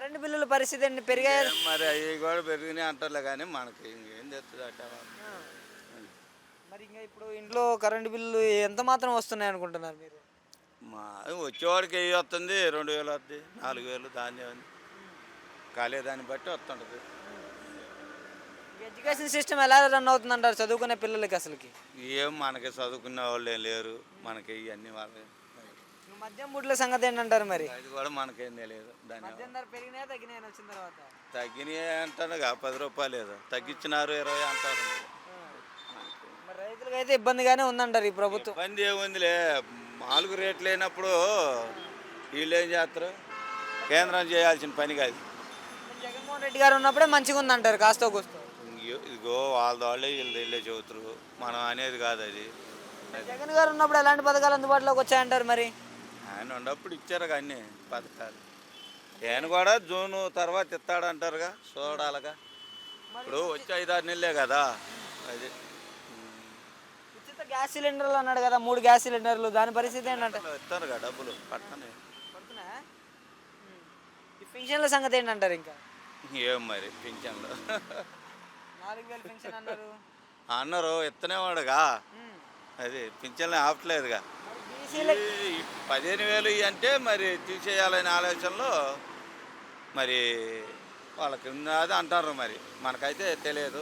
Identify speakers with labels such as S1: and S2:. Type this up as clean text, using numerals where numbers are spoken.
S1: Current బిల్లుల పరిస్థితి అండి పెరిగాయి.
S2: మరి అవి కూడా పెరిగినాయి అంటారులే కానీ మనకి ఇంకేం తెస్తుంది అట్ట.
S1: మరి ఇంకా ఇప్పుడు ఇంట్లో కరెంటు బిల్లు ఎంత మాత్రం వస్తున్నాయి అనుకుంటున్నారు మీరు?
S2: మా వచ్చేవాడికి వెయ్యి వస్తుంది, 2000 వస్తుంది, 4000 దాన్ని కాలేదాన్ని బట్టి వస్తుంటుంది.
S1: ఎడ్యుకేషన్ సిస్టమ్ ఎలా రన్ అవుతుంది అంటారు చదువుకునే పిల్లలకి అసలుకి?
S2: ఏం మనకి చదువుకున్న వాళ్ళు ఏం లేరు, మనకి ఇవన్నీ వాళ్ళే.
S1: మద్యం బుడ్ల సంగతి ఏంటంటారు మరి?
S2: అది కూడా మనకేం తెలియదు. దాని
S1: మద్యం ధర పెరిగినాయా తగ్గినాయా వచ్చిన తర్వాత?
S2: తగ్గినాయి అంటారుగా, 10 రూపాయలు ఏదో తగ్గించినారు, 20 అంటారు.
S1: మరి రైతులకు అయితే ఇబ్బందిగానే ఉందంటారు ఈ ప్రభుత్వం.
S2: ఇబ్బంది ఏముందిలే, మామూలుగా రేట్లు లేనప్పుడు వీళ్ళు ఏం చేస్తారు, కేంద్రం చేయాల్సిన పని కాదు.
S1: జగన్మోహన్ రెడ్డి గారు ఉన్నప్పుడే మంచిగా ఉందంటారు కాస్త కూస్తో.
S2: ఇదిగో వాళ్ళే వీళ్ళే చెబుతారు, మనం అనేది కాదు అది.
S1: జగన్ గారు ఉన్నప్పుడు ఎలాంటి పథకాలు అందుబాటులోకి వచ్చాయంటారు మరి?
S2: ఆయన ఉన్నప్పుడు ఇచ్చారు అన్నీ పథకాలు. ఆయన కూడా జూను తర్వాత ఇస్తాడంటారుగా, చూడాలిగా. ఇప్పుడు వచ్చి 5-6 నెలలే కదా అది.
S1: ఉచిత గ్యాస్ సిలిండర్లు అన్నాడు కదా, 3 గ్యాస్ సిలిండర్లు, దాని పరిస్థితి ఏంటంటే
S2: ఇస్తారుగా, డబ్బులు పడుతున్నాయి.
S1: పడుతున్నాయా? ఈ పెన్షన్ల సంగతి ఏంటంటారు ఇంకా?
S2: ఏం మరి పింఛన్లు
S1: 4000 పెన్షన్ అన్నారు.
S2: అన్నారు ఇస్తనే వాడుగా, అది పింఛన్లు ఆపట్లేదుగా. ఈ 15,000 అంటే మరి తీసేయాలనే ఆలోచనలో మరి వాళ్ళకి ఉన్నది అంటారు, మరి మనకైతే తెలియదు.